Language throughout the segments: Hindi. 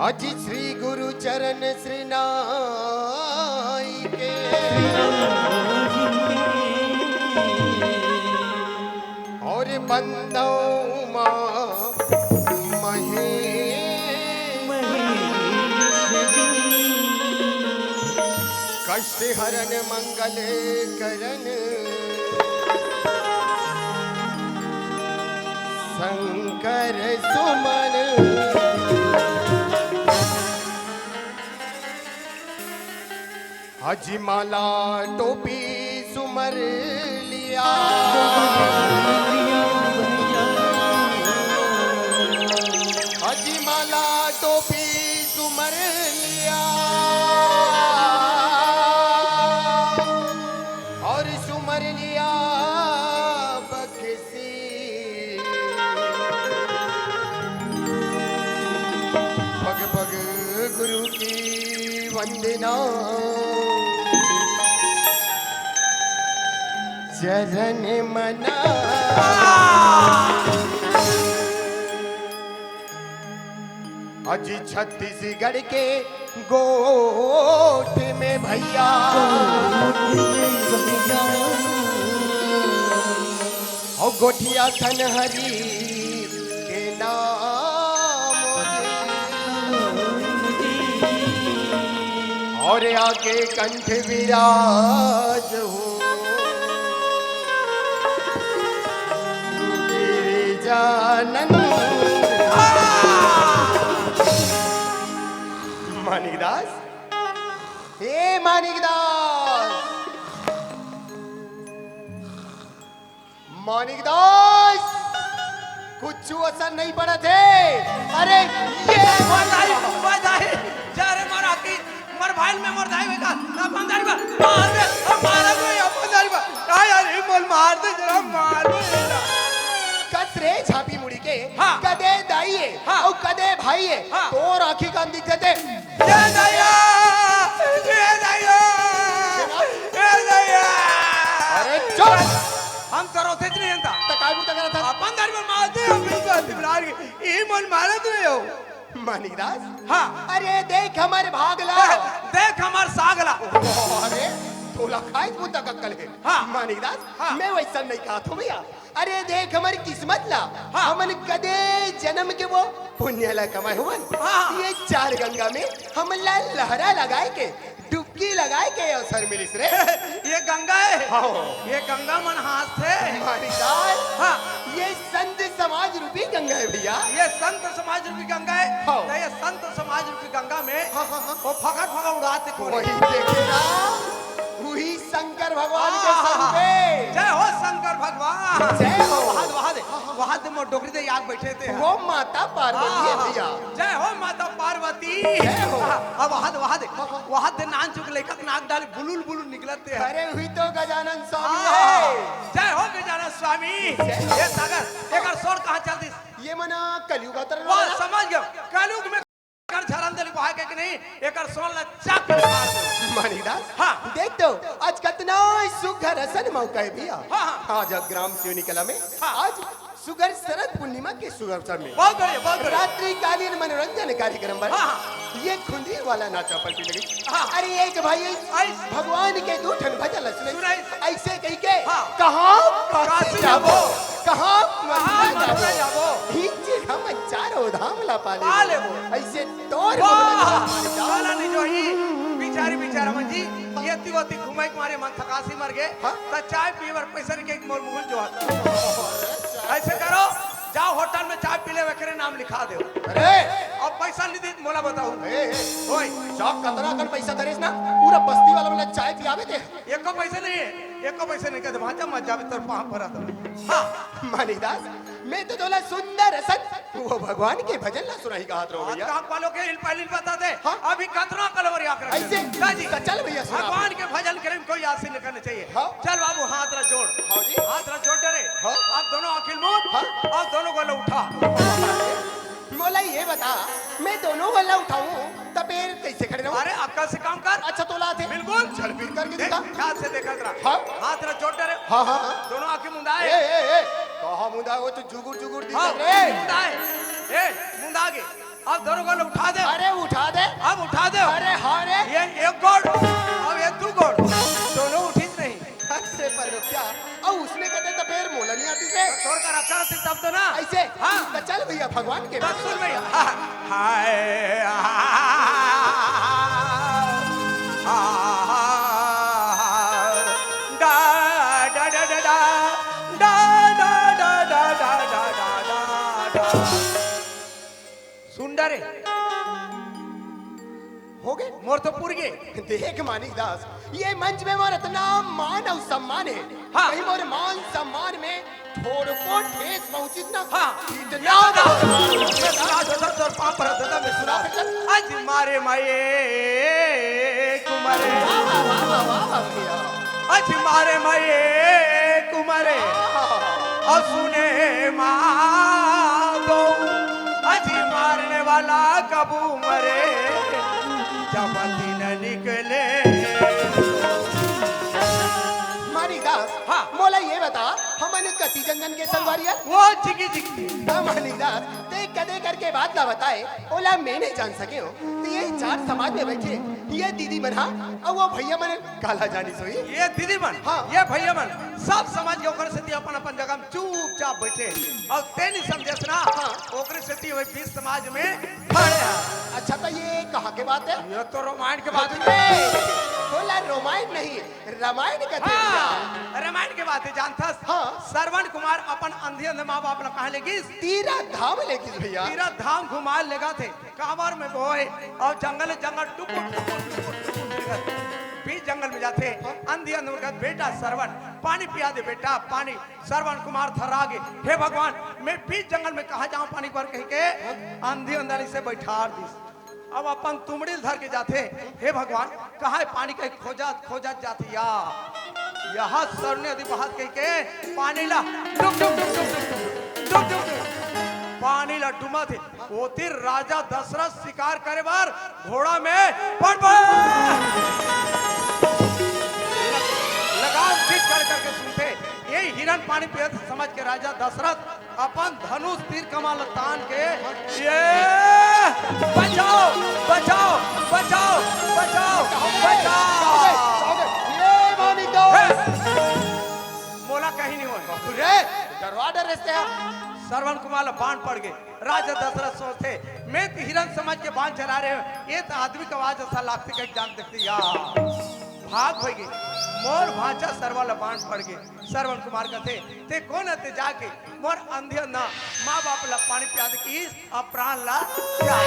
अजी श्री गुरु चरण श्री नाई के और बंदो कष्ट हरन मंगल करन शंकर सुमन हाजी माला टोपी सुमर लिया हाजी माला टोपी सुमर लिया और सुमर लिया बखसी भग भग गुरु की वंदना चरण मना अजी छत्तीसगढ़ के गोठ में भैया और गोठिया थनहरी के नाम और आके कंठ विराज हो गिरिजानंद मानिकदास हे मानिकदास मानिकदास कुछ असर नहीं पड़ा थे। अरे ये बधाई बधाई जा रे मारा की मर भाई में मर जाए बेटा ना बंदारी बा मार दे मारा को या बंदारी बा यार ये बोल मार दे जरा मार दे कसरे छापी मुड़ी के हाँ। कदे दाइए हाँ। और कदे भाईए हाँ। तो राखी का दिख जाते ये दया अरे चुप हम करो थे नहीं जानता तकाबू तक था अपन दारी पर मार दे हम बिल्कुल बिलार के ये मन मारा तू हो मानिकदास हाँ अरे देख हमारे भागला देख हमार सागला अरे थोड़ा खाए तू तक अक्कल है हाँ। मानिकदास हाँ। मैं वैसा नहीं कहा था भैया अरे देख हमारी किस्मत ला हाँ। हमन कदे जन्म के वो पुण्य ला कमाए हुआ हाँ। ये चार गंगा में हम ला लहरा लगाए के डुबकी लगाए के अवसर मिलिस रे ये गंगा है हाँ। ये गंगा मन हाथ से मानिकदास हाँ ये संत समाज रूपी गंगा है भैया ये संत समाज रूपी गंगा है हाँ। तो ये संत समाज रूपी गंगा में हाँ, हाँ, हाँ। वो फकट फकट उड़ाते कोरे वही देखेगा वही शंकर भगवान के संग पे जय हो शंकर भगवान जय हो। वहां दे मोर डोकरी दे याद बैठे थे वो माता पार्वती है भैया जय हो माता पार्वती जय हो। अब वहां दे नान चुक लेकर नाक डाल बुलुल बुलुल निकलते हैं अरे हुई तो गजानन स्वामी हाँ। है जय हो गजानन स्वामी ये सागर एकर सोर कहां चलती ये मना कलयुग अवतार वो समझ गयो कलयुग में कर झरन दली बहा के नहीं एकर सोन ला चाक कर मार दो मानिकदास हाँ। देख तो आज कितना सुघर असन मौका है भैया हाँ, हाँ। आज ग्राम सिवनी कला में हाँ। आज सुगर शरद पूर्णिमा के सुगर अवसर में बहुत बढ़िया रात्रि कालीन मनोरंजन कार्यक्रम पर हाँ। ये खुंदी वाला नाचा पलटी लगी हाँ। अरे एक भाई भगवान के दूठन भजन सुनाई। ऐसे कह के हाँ। कहाँ काशी जाबो। कहाँ कहाँ मथुरा मथुरा जाबो। हिंचे हम चारों धाम ला पा पाले लेबो। ऐसे तोर वाला नहीं जो ही बिचारी बिचारा मन जी ये तिवती घुमाई के मारे मन थकासी मर गए हाँ? तो चाय पीवर पैसा के मोर मुहल जो ऐसे करो जाओ होटल में चाय पी ले वकरे नाम लिखा दो अरे अब पैसा नहीं दी मोला बताओ ओए चाप कतना कर पैसा दरेस ना पूरा बस्ती वाला वाला चाय पियावे थे एको पैसे नहीं है एको पैसे नहीं कहते वहां मत जावे तर वहां पर आता हां मानिकदास मैं तो तोला सुंदर सत वो भगवान के भजन ला सुनाई का हाथ रो भैया काम वालों के इल पहली बता दे हाँ? अभी कतना कलवर या कर ऐसे जी तो चल भैया सुना भगवान के भजन करे में कोई आसी नहीं करना चाहिए हाँ? चल बाबू हाथ रा जोड़ हाँ जी। हाथ रा जोड़ डरे हाँ? आप दोनों अखिल मुंह हाँ? और दोनों को उठा मोला ये बता मैं दोनों वाला उठाऊं तब पैर कैसे खड़े रहूं अरे अक्कल से काम कर अच्छा तोला थे बिल्कुल चल फिर करके देख दिखा ख्याल से देखा जरा हाँ? हाथ रा जोड़ डरे हाँ हाँ हाँ। दोनों आंखें मुंदाए ए कहा मुंडा वो तो जुगुर जुगुर हाँ दिखत रे मुंदाए ए मुंदा आगे अब दोनों गोल उठा दे। अरे उठा दे। अब उठा दे। अरे हाँ रे। ये एक गोल अब ये दो गोल दोनों उठित नहीं। अरे पर क्या और उसने कहते तो फिर मोला नहीं आती से तोड़ कर अच्छा से तब तो ना ऐसे। हाँ तो चल भैया भगवान के बस सुन भैया हाय डा डा डा डा डा डा डा डा डा डा डा डा सुंदर हो गए मोर तो पूर गए। देख मानिक दास ये मंच में मोर इतना मान और सम्मान है। हाँ। कहीं मोर मान सम्मान में थोड़ को ठेस पहुंची ना। हाँ इतना आज मारे माये कुमारे आज मारे माये कुमारे और सुने माधो आज मारने वाला कबू मरे जब दिन निकले। मानिक दास हाँ। मोला ये बता हमन कति जंगन के संगवारिया वो चिकी चिकी मानिक दास ते कदे करके बात ना बताए ओला मैं नहीं जान सके हो तो ये चार समाज में बैठे ये दीदी बना और वो भैया मन काला जानी सोई। ये दीदी मन हाँ। ये भैया मन सब समाज के ओकर से अपन अपन जगह में चुपचाप बैठे और ते नहीं समझे ना। हाँ। ओकर से वही बीच समाज में खड़े हैं। अच्छा तो ये कहाँ के बात है? ये तो रामायण के बात है। बोला रामायण नहीं रामायण का हाँ, रामायण के बात है जानता। हाँ। श्रवण कुमार अपन अंधी अंधे माँ बाप कहा लेगी तीरा धाम लेगी भैया। तीरा धाम घुमा लेगा थे कांवर में बोए और जंगल जंगल बीच जंगल में जाते अंधी अंधे का बेटा श्रवण पानी पिया दे बेटा पानी। श्रवण कुमार थर्रागे हे भगवान मैं बीच जंगल में कहा जाऊं पानी पर कह के अंधी अंधारी से बैठा दी। अब अपन तुमड़ी धर के जाते हे भगवान कहा है पानी का खोजत खोजत जाती या यहाँ सरने अधि बहात कह के पानी ला डुब डुब डुब डुब डुब डुब डुब पानी ला डुमा थे वो तिर राजा दशरथ शिकार करे बार घोड़ा में पड़ लगाम खींच कर करके सुनते ये हिरण पानी पिए समझ के राजा दशरथ अपन धनुष तीर कमाल तान के ये बचाओ बचाओ बचाओ बचाओ बचाओ ये मानिक दास मोला कहीं नहीं हुआ रे डरवा डर रस्ते श्रवण कुमार बाण पड़ गए। राजा दशरथ सोचते मैं तो हिरण समझ के बाण चला रहे हो ये तो आदमी का आवाज ऐसा लागती कहीं जान देखती यार भाग हो गए मोर भाचा सरवाला बाण पड़ गए। श्रवण कुमार कहते ते कौन है ते जाके मोर अंधी अंधा माँ बाप ला पानी पिया दे की अब प्राण ला त्याग।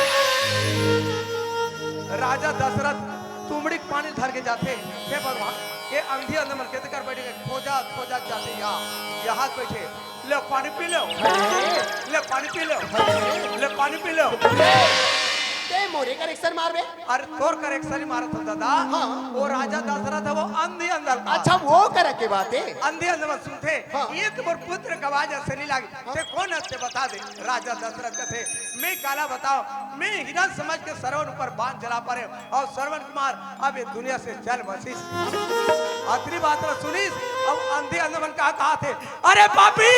राजा दशरथ तुमड़ी पानी धर के जाते हे भगवान ये अंधी अंधे मर के कर बैठे खोजा खोजा जाते यहाँ बैठे ले पानी पी लो ले पानी पी लो ले पानी पी लो ते मोरे का रिक्शा मार बे। अरे तोर कर एक सरी मारा था दादा। हाँ। वो राजा दशरथ है वो अंधी अंदर था। अच्छा वो कर के बात है अंधी अंधे में सुनते हाँ। ये तुम्हारे पुत्र का आवाज ऐसे नहीं लगी ते कौन है ते बता दे। राजा दशरथ कहते मैं काला बताओ मैं हिरण समझ के श्रवण ऊपर बांध चला पा रहे और श्रवण कुमार अब ये दुनिया से चल बसीस आखिरी बात ना सुनीस। अब अंधी अंधे मन कहा थे अरे पापी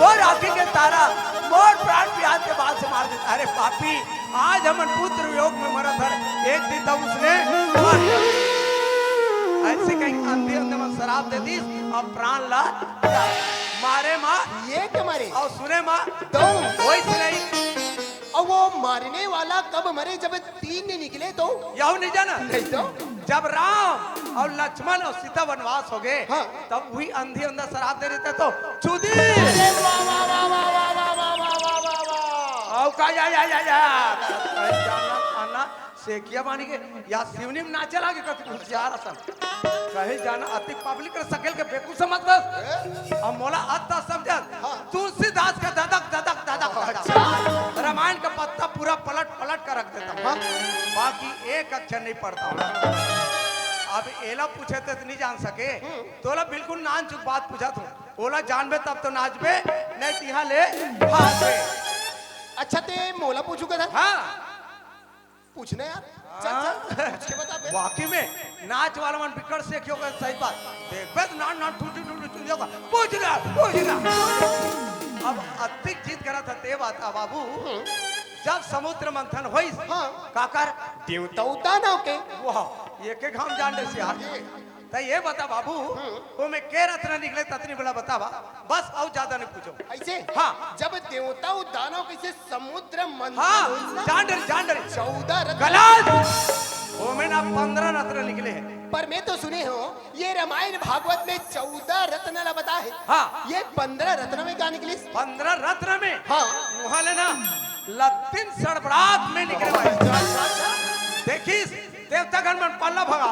मोर आंखी के तारा मोर प्राण प्याज के बाद से मार देता। अरे पापी आज हम पुत्र योग में मरा था एक दिन तब उसने मार दिया। ऐसे कहीं अंधे अंधे में शराब दे दी अब प्राण ला मारे माँ ये के मारे और सुने माँ तो वही नहीं और वो मारने वाला कब मरे जब तीन नहीं निकले तो यह नहीं जाना नहीं तो जब राम और लक्ष्मण और सीता वनवास हो गए हाँ। तब वही अंधी अंधा शराब दे रहे थे तो चुदी अरे वाह वाह वाह वाह वाह वाह वाह वाह वाह वाह वाह औ का या जाना खाना सेकिया बानी के या शिवनी में नाचे लागे कति होशियार असन कहे जाना अति पब्लिक कर सकेल के बेकूफ समझ बस अब मोला अत्ता समझ तुलसीदास का ददक ददक ददक अच्छा। रामायण का पत्ता पूरा पलट पलट कर रख देता हूँ बाकी एक अक्षर नहीं पढ़ता हूँ। अब एला पूछे तो नहीं जान सके तोला बिल्कुल नान चुक बात पूछा तू ओला जानबे तब तो नाचबे नहीं तिहा ले भागबे। अच्छा ते मोला पूछू का था हाँ पूछना यार चल चल पूछ के बता बे। वाकई में नाच वाला मन बिकट से क्यों कर सही बात देख बे नान नान टूटी टूटी टूटी होगा पूछ ना अब अतिक जीत करा था ते बाता बाबू जब समुद्र मंथन होई हाँ। काकर देवता दानव के वाह ये के हम जान दे सियार तो ये बता बाबू वो में के रत्न निकले ततनी बड़ा बतावा बस और ज्यादा नहीं पूछो ऐसे हाँ। जब देवता दानव कैसे समुद्र मंथन हाँ होइस ना, जान डर 14 रत्न गलत वो में ना 15 रत्न निकले हैं पर मैं तो सुने हो ये रामायण भागवत में 14 रत्न बता है। हाँ। ये 15 रत्न में क्या निकली? 15 रत्न में हाँ। वहां लेना लतिन सड़बड़ात में निकले हुए देखिस देवतागण में पल्ला भगा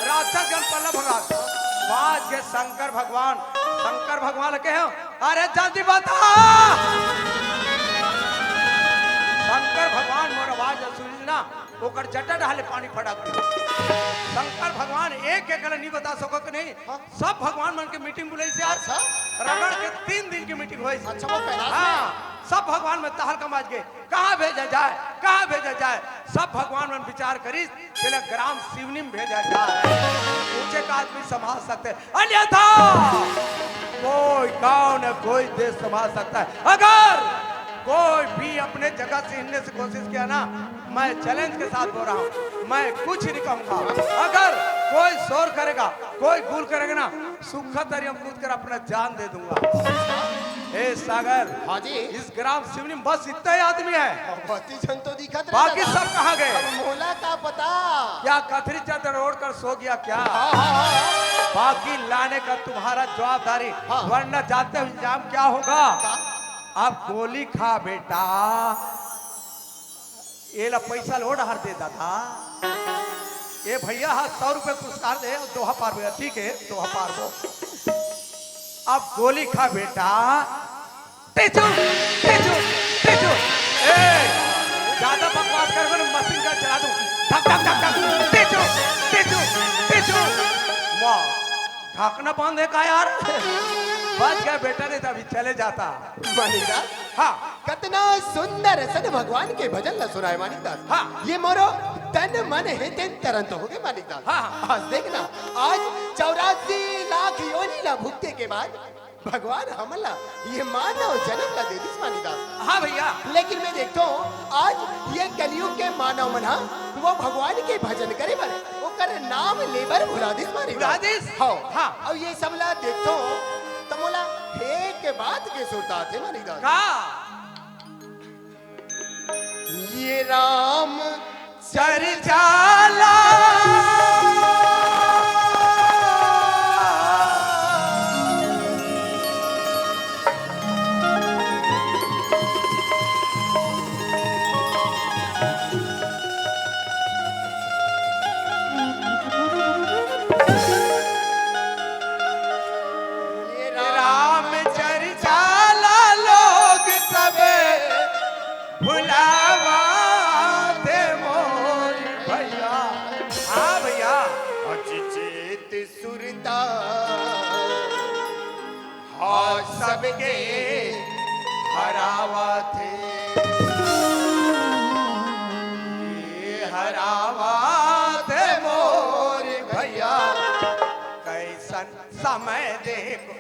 राक्षसगण पल्ला भगा बाज के शंकर भगवान के हो अरे जल्दी बता शंकर भगवान मोर आवाज सुनी ना ओकर जटा ढाले पानी फड़क शंकर भगवान एक नहीं बता सको कि नहीं सब भगवान मन के मीटिंग बुलाई से आज रगड़ के 3 दिन की मीटिंग हुई अच्छा वो कैलाश हाँ सब भगवान में तहल कमाज गए कहाँ भेजा जाए सब भगवान में विचार करी चले ग्राम शिवनी में भेजा जाए ऊंचे का आदमी संभाल सकते अन्यथा कोई गांव न कोई देश संभाल सकता है अगर कोई भी अपने जगह से हिलने से कोशिश किया ना मैं चैलेंज के साथ बोल रहा हूँ मैं कुछ नहीं कहूंगा अगर कोई शोर करेगा कोई गुल करेगा ना सूखा तरी हम कूद कर अपना जान दे दूंगा हे सागर हाँ जी इस ग्राम शिवनी में बस इतना ही आदमी है बहुती जन तो दिखत बाकी रहता। सब कहाँ गए अब मोला का पता क्या कथरी चादर ओढ़ कर सो गया क्या हाँ, हाँ, हाँ। बाकी लाने का तुम्हारा जवाबदारी हाँ। वरना जाते हुए इंजाम क्या होगा अब गोली खा बेटा ये ला पैसा लोड हर दे दादा ये भैया हाँ 100 रुपए पुरस्कार दे दोहा पार भैया ठीक है दोहा पार दो अब गोली खा बेटा तेजो तेजो तेजो ए ज्यादा बकवास कर मशीन का चला दूं धक धक धक धक तेजो तेजो तेजो वाह ढाकना बंद है का यार बच गया बेटा नहीं तो अभी चले जाता मानिकदास हाँ कितना सुंदर सन भगवान के भजन ला सुनाए मानिकदास हाँ। ये मोरो तन मन है तेन तरंत हो गए मानिकदास हाँ। आज देखना आज 84 लाख योनि ला भुगते के बाद भगवान हमला ये मानव जन्म ला दे दिस मानिकदास हाँ भैया लेकिन मैं देखता हूँ आज ये कलयुग के मानव मना वो भगवान के भजन करे बर वो कर नाम लेबर भुला दिस भुला दिस? हाँ हाँ। और ये सब ला देखता हूँ तमोला एक के बाद के सुरता थे मानिकदास का ये राम चर जाला ये राम चर जाला लोग सबे भुलावा दे मोर भैया हाँ भैया अजिचेत सुरता और सबके हरावा थे ये हरावा थे मोर भैया कैसन समय देखो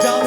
जाओ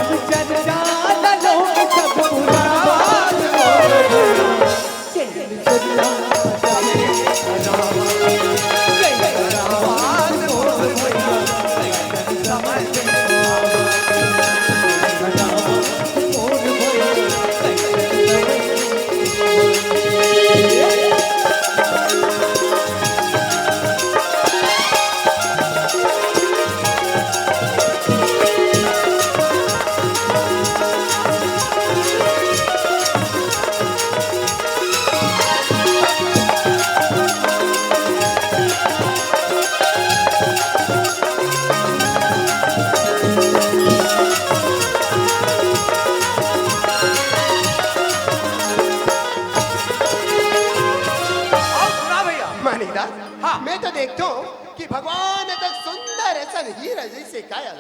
मैं तो देखता हूँ कि भगवान तक सुंदर ऐसा हीरा जैसे काया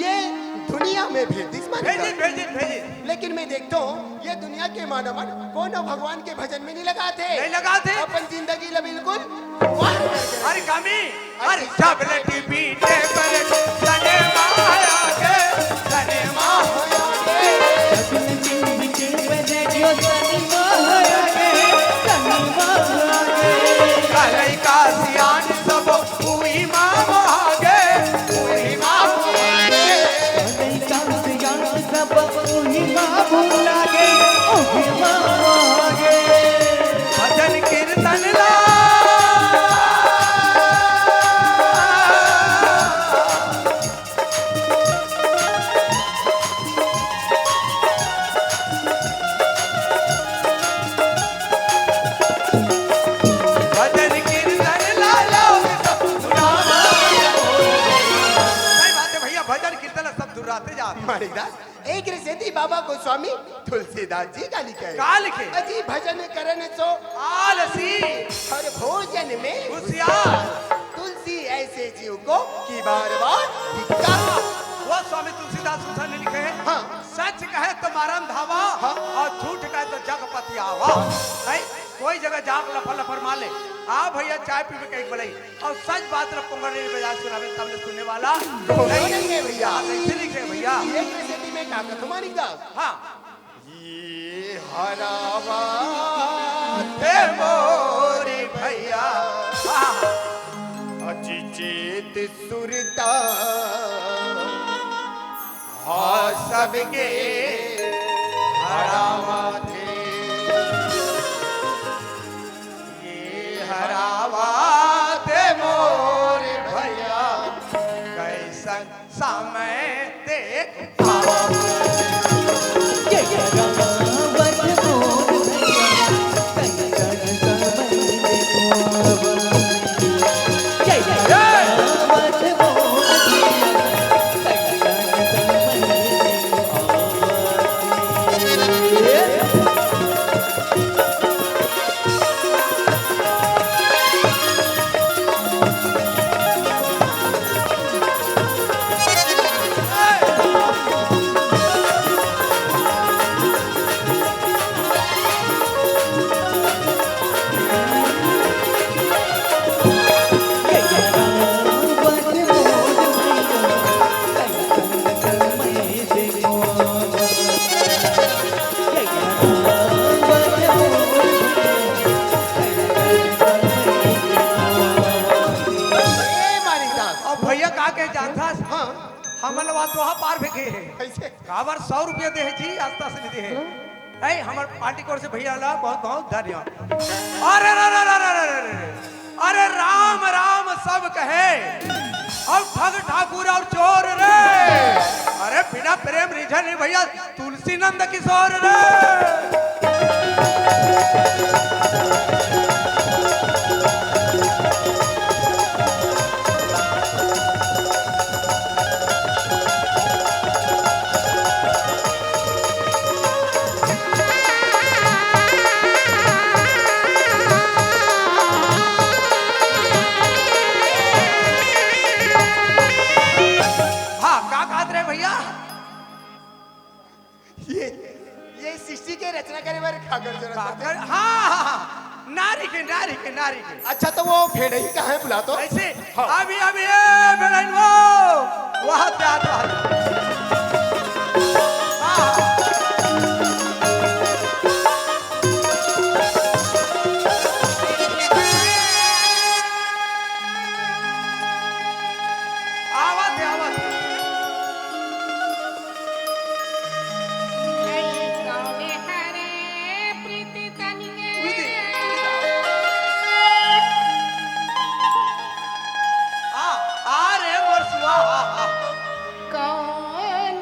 ये दुनिया में भेजिस भेजित भेजित भेजित। लेकिन मैं देखता हूँ ये दुनिया के मानव कोनो भगवान के भजन में नहीं लगाते नहीं लगाते। अपन जिंदगी ला बिल्कुल वार करके अरे कमी अरे चबलटी पीटे पर सने माया के सने माया कलई का सियान सब हुई माँ भागे हुई माँ भजन कीर्तन ला भजन कीर्तन ला लोग सब सुनावा। सही बात है भैया, भजन कीर्तन सब दुर्राते जाते। माणिकदास एक रिसेती बाबा गोस्वामी तुलसीदास जी का लिखा है का लिखे? अजी भजन करन सो आलसी हर भोजन में होशियार। तुलसी ऐसे जीव को कि बार बार धिक्कार। वो स्वामी तुलसीदास सुधा ने लिखे हैं, हाँ। सच कहे तो मारन धावा हाँ। और झूठ कहे तो जग पति आवा। है कोई जगह जाग लफर लफर माले आ भैया चाय पी के एक बड़ई और सच बात रख पुंगड़ी बजा सुनावे तब ले सुनने वाला नहीं है भैया कैसे लिखे भैया। एक रिसेती में का कथो माणिकदास हाँ ये हरावा हे मोरे भैया। हाँ अजी चेत सुरता हाँ सबके हरावा थे ये हरावा ते मोरे भैया कैसन समय देख हमलवा तो पार फेंके है कैसे काबर 100 रुपया दे है जी आस्था से दे है ऐ हमर पार्टी कोर से भैया ला बहुत बहुत धन्यवाद। अरे अरे राम राम सब कहे अब ठग ठाकुर और चोर रे। अरे बिना प्रेम रिझन नहीं भैया तुलसी नंद किशोर रे। ये सृष्टि के रचना करे बारे खाकर जरूरत है। हाँ नारी के अच्छा तो वो भेड़ ही कहाँ है बुला तो ऐसे हाँ। अभी अभी बेलन वो वहाँ त्याग कौन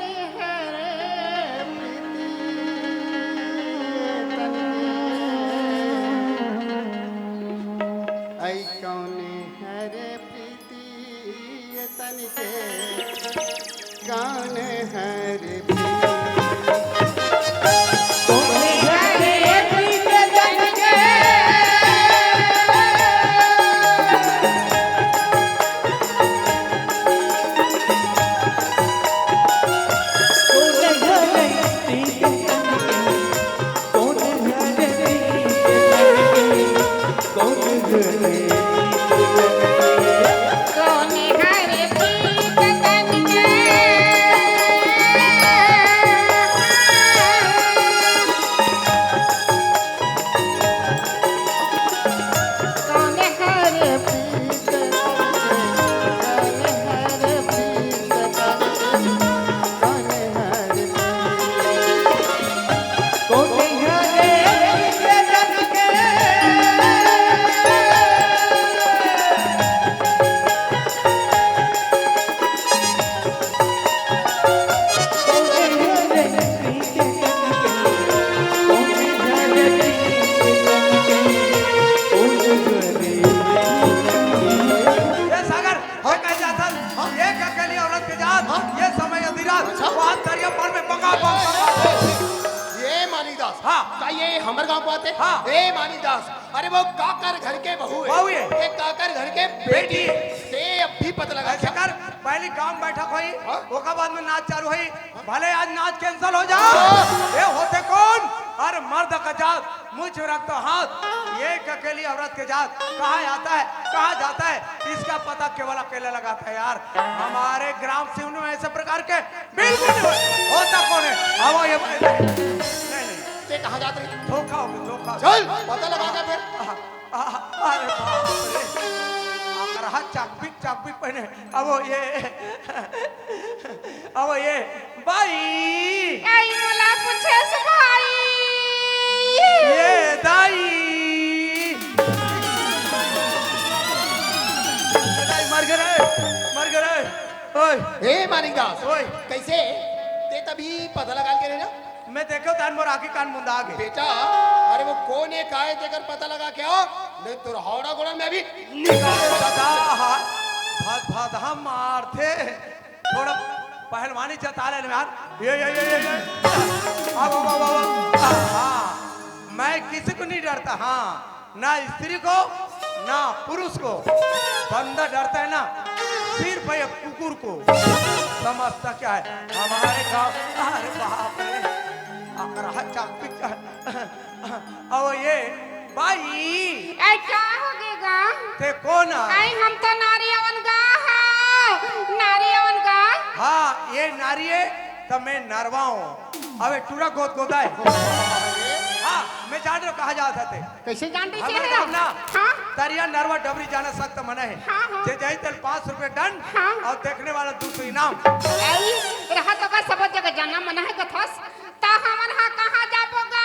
ये हमर गांव बात है। हाँ। ए मानीदास, अरे वो काकर घर के बहू बहू है, है। ये काकर घर के बेटी है। ते अब भी पता लगा ऐसे क्या? कर, पहले काम बैठक हुई, हाँ? ओका बाद में नाच चालू हुई। भले आज नाच कैंसिल हो जाए, हाँ। ये होते कौन? अरे मर्द का जात, मुझ रखता हाथ, ये अकेली औरत के जात कहाँ आता है, कहाँ जाता है, इसका पता केवल अकेले लगाता है यार। हमारे ग्राम सिवनी में ऐसे प्रकार के बिल्कुल नहीं होता कौन है? अब ये नहीं, ते कहाँ जाते हैं? धोखा हो गया, धोखा। चल पता लगा के फिर। अरे बाप रे, अगर हाथ चाकपिक पहने, अब ये भाई, आई मला पूछेस भाई ये दाई, मर गए, ओए ए मानीदास, ओए। कैसे? ते तभी पता लगा के रहना मैं देखो तान मोर आके कान मुंदा आगे बेटा। अरे वो कौन है, काहे देकर पता लगा के आओ, नहीं तो हावड़ा गोड़ा में भी निकाल दादा भाद हम मारते थोड़ा पहलवानी जता ले यार। ये अब हाँ, मैं किसी को नहीं डरता। हाँ, ना स्त्री को ना पुरुष को, बंदा डरता है ना सिर्फ ये कुकुर को। समझता क्या है हमारे गांव? अरे बाप रे, अब ये भाई आई क्या हो गएगा? ते कौन? आई हम तो नारियवन गा है, नारियवन गा। हाँ, ये नारी है तो मैं नरवा हूँ। अबे टूरा गोद गोदा है। हाँ, मैं जान रहा कहा जाता थे। कैसे जानते हमारे थे? गाँव ना हाँ तरिया नरवा डबरी जाना सख्त मना है। हाँ, हाँ। जे जाई तल 5 रुपए दंड हाँ। और देखने वाला 200 इनाम। आई रहा तो का सब जगह जाना मना है कथस, ता हमन हा कहाँ जाबोगा?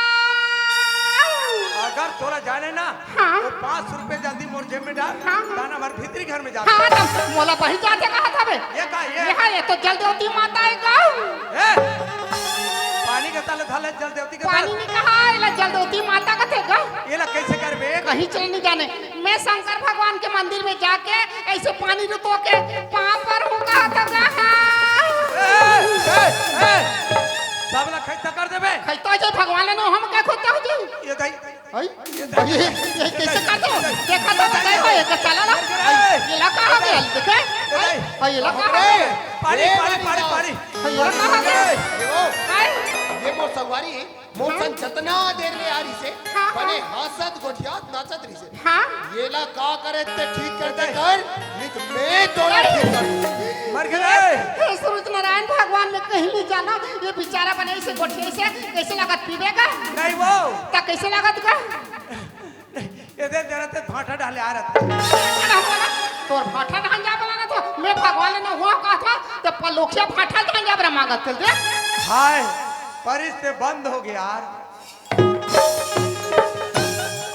अगर तोरा जाने ना हाँ। तो 5 रुपए जल्दी मोर जेब में डाल, हाँ, हाँ। दाना हमारे भीतरी घर में जाता। हाँ तो मोला बही जाते कहा था बे? ये का ये यहाँ ये तो जलदेवती माता है गाँव। ए, पानी का ताले थाले जल देवती का पानी नहीं कहा, इला जलदेवती माता का थे गाँव। ये ला कैसे कर बे? कहीं चले नहीं जाने। मैं शंकर भगवान के मंदिर में जाके ऐसे पानी रुतो के पाँव पर होगा तो सब ला खैता कर देबे। खैतो जे भगवान ने हम क्या खोते हो जी? ये दाई आई ये कैसे करते हो? देखा तो देखो ये का चला ना। ये लगा हो गया देखे? आई ये लगा हो गया। पानी ये लगा हो गया। देखो, आई ये मोर संगवारी मोर सन जतना देर ले आ रही से हाँ, बने हाँ। हासत गोठियात नाचत रही से। हाँ ये ला का करे ते ठीक करते कर, नहीं तो मैं तोड़ा ठीक कर। मर गए। हे सूरज नारायण भगवान में कहीं नहीं जाना। ये बेचारा बने से गोठे से कैसे लागत पीवेगा? नहीं वो ता कैसे लागत का? ये दे देना ते भाटा डाले आ रहा। तोर भाटा धान जा बनाना था। मैं भगवान ने हुआ कहा था तो पलोखिया भाटा धान जा बना मांगत चल दे। हाय परिस से बंद हो गया यार।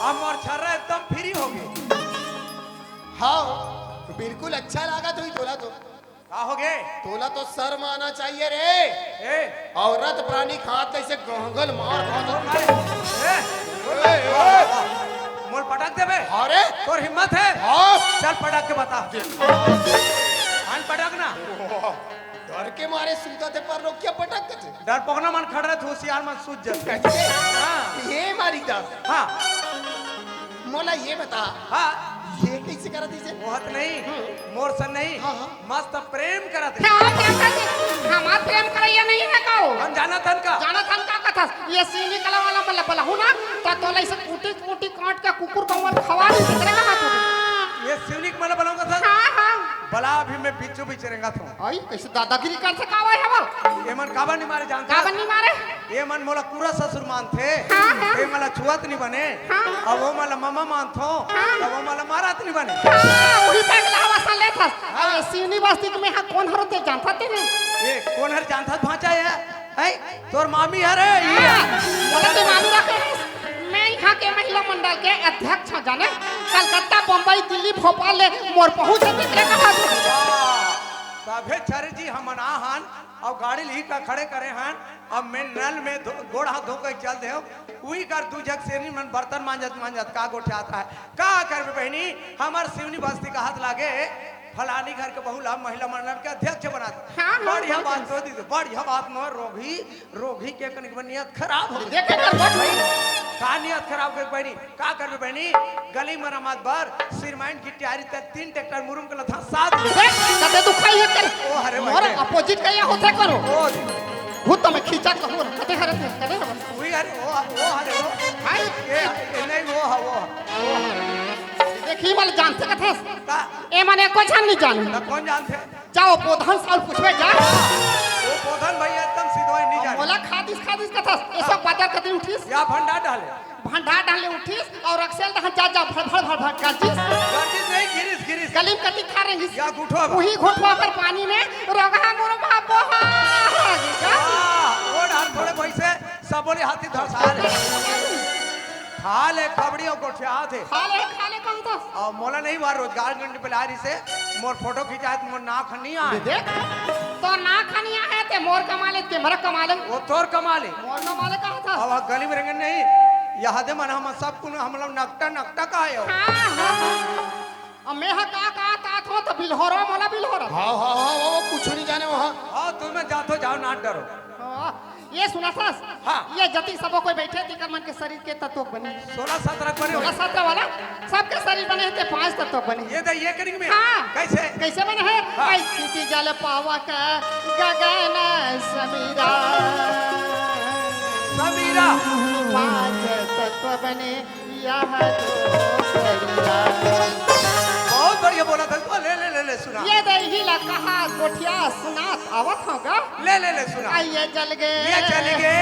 अमर छर्रा एकदम फ्री हो गए। हाँ बिल्कुल अच्छा लगा तो ही तोला तो। का हो गए? तोला तो शर्म आना चाहिए रे। ए औरत प्राणी खात कैसे गंगल मार खात। मोल पटक देबे। अरे तोर हिम्मत है? हाँ चल पटक के बता। हां पटक ना। डर के मारे सूता थे पर लोग क्या पटक थे। डर पकना मन खड़ रहे थे होशियार मन सूझ जाते। कैसे? हाँ ये मारी दास हाँ मोला ये बता, हाँ ये कैसे करत इसे? बहुत नहीं मोर सन नहीं हाँ, हाँ। मस्त प्रेम करत है। क्या क्या करते? हमार प्रेम करैया नहीं है काओ। हम जाना तन का जाना था का कथा ये सीनी कला वाला मतलब बोला हूं ना तो तोला इसे कूटी कूटी काट के कुकुर कौवा खवा दे तेरा हाथ में। ये शिवलिंग मला बनाऊंगा था। हां हां बला अभी मैं बीचों बीच रहेगा था। आई कैसे दादागिरी कर से कावा है वो? ये मन काबा नहीं मारे जानता। का बन्नी मारे? ये मन मोला पूरा ससुर मान थे। हाँ, हाँ। ये मला छुआत नहीं बने। हाँ। अब वो मला मामा मान थो। हाँ। अब वो मला मारात नहीं बने। हां वही पैगला हवा सा ले था। हाँ। ये सीनी बस्ती के में हां कौन हरो ते जानता ते ने? ये कौन हर जानता भांचा है? है तोर मामी है रे ये। बोला ते मालूम रखे है। मैं यहाँ के महिला मंडल के अध्यक्ष हूँ जाने। कलकत्ता बम्बई दिल्ली भोपाल ले मोर पहुँच तेरे कहा तभे छरे जी हम हान अब गाड़ी ली का खड़े करे हन। अब मैं नल में गोड़ हाथ धो के चल दे वही कर दू जग सेनी मन बर्तन मांजत का गोठे आता है का कर बहनी हमार सिवनी बस्ती का हाथ लागे फलानी घर के बहुला महिला मंडल के अध्यक्ष बना दे। हाँ, बढ़िया हाँ, बात तो दी बढ़िया बात न रोगी के कनिक नियत खराब हो देखे कर भाई का नियत खराब कर बहनी का करबे बहनी गली मरम्मत बर सिरमाइन की तैयारी ते 3 ट्रैक्टर मुरुम के लथा साथ कते दुखाई है कर ओ हरे मोर भाई अपोजिट कया होते करो ओ भूत में खींचा कहूर कते हरे कते वही हरे ओ हरे वो हाय ये नहीं वो देखी मल जानते कथे का ए माने को जान नहीं जाने ना कौन जानते जाओ प्रधान साल पूछबे जा वो प्रधान भैया एकदम सीधोई नहीं जाने मोला खादिस कथा ऐसा बाजार कते उठीस या भंडा डाले भंडार डाले उठीस और अक्सर दहन जा भड़ करजीस गर्दिश नहीं गिरिस गलीम कति खा रही या गुठवा वही घोटवा पर पानी में रोगा मोर बाबो वो डाल थोड़े पैसे सब बोले हाथी धरसा ले खा ले खबड़ियों को ठिया थे खाले कहूं तो और मोला नहीं बार रोजगार गंड पे ला रही से मोर फोटो खिंचाए तो मोर नाक नहीं आए देख तो ना खनिया है ते मोर कमाले ते मर कमाले वो तोर कमाले मोर कमाले कहा था अब गली में रहेंगे नहीं यहाँ दे मन हम सब कुन हम लोग नकटा का आयो अब मैं का तात हो तो बिलहोरो मोला बिलहोरो हाँ हाँ हाँ वो कुछ नहीं जाने वहाँ हाँ तुम्हें जातो जाओ ना डरो ये सुना सास हाँ। ये जति सबो कोई बैठे ती मन के शरीर के तत्व बने 16-17 बने 16-17 वाला सबके शरीर बने थे 5 तत्व बने ये तो ये करेंगे में हाँ। कैसे कैसे बने हैं हाँ। ऐसी जल पावक गगन समीरा समीरा 5 तत्व बने यह दो शरीरा बहुत बढ़िया बोला था तो ले सुना ये दही ला कहा गोठिया सुनात आवत होगा ले सुना आइए चल गए ये चल गए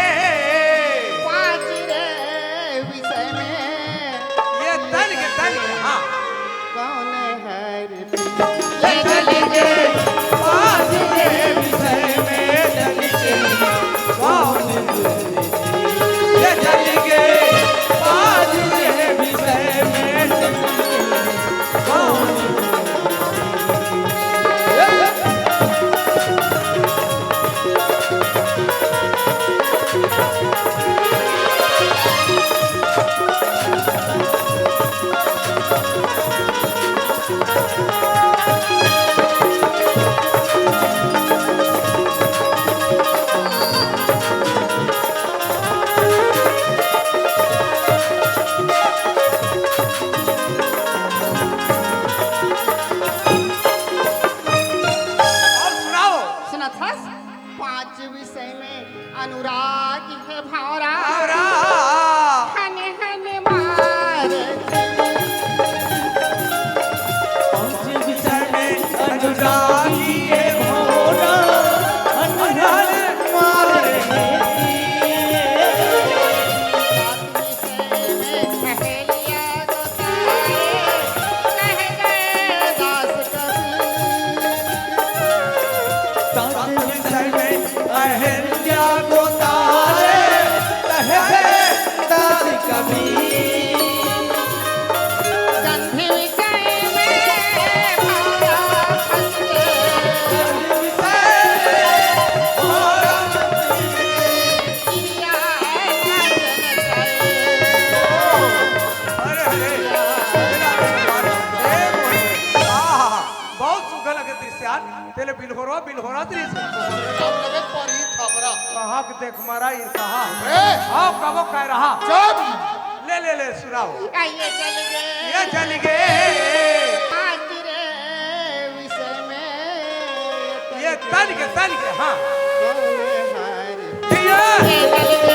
5 रे विषय में ये तन के हाँ कौन हर ये चल गए आज के विषय में चल गए कौन ये चल गए आज के विषय में चल गए कौन सुना था 5 विषय में अनुराग है भावरा हने हने मार अनुरागी है भोरा अनुराग मारे विषय में अहल्या को तारे कहे दास कबीर बहुत सुखा लगे दृश्यान तेरे बिलहोरा दृश्य अब लगे पर ही थपरा कहाँ के देख मारा ये कहाँ ए आओ कबो कह रहा चुप ले सुनाओ आइए चल गए ये चल गए 5 रे विषय में ये तन के हाँ कौन हर ये ये चल